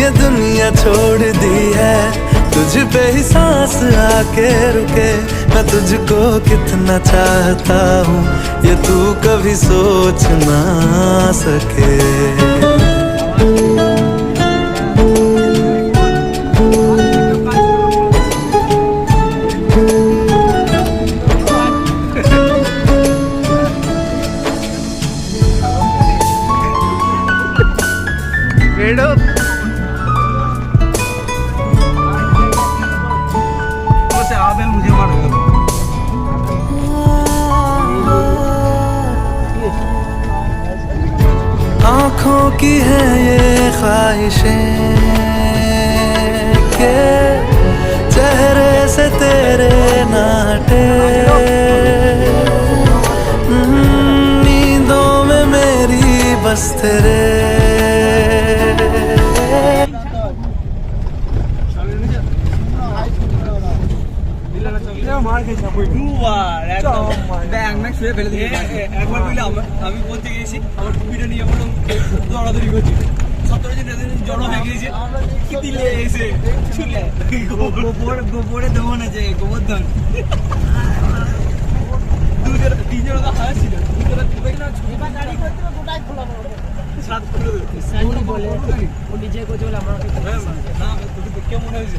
ये दुनिया छोड़ दी है, तुझ पे ही सांस आके रुके। मैं तुझको कितना चाहता हूँ ये तू कभी सोच ना सके। आँखों की है ये ख्वाहिशें के चेहरे से तेरे ना हटे। नींदों में मेरी बस तेरे। আমি বলতে গেছি আমার টুপিটা নিয়ে দৌড়াদৌড়ি করছি, 17 জন জড়ো হয়ে গেছে, কি দিলে এসে চুলে গোবরে দমন আছে, গোবর্ধন তিনজন হাসছিল, বলে ও নিজে করছে বলে আমার না, তোকে দেখে মনে হয়েছে।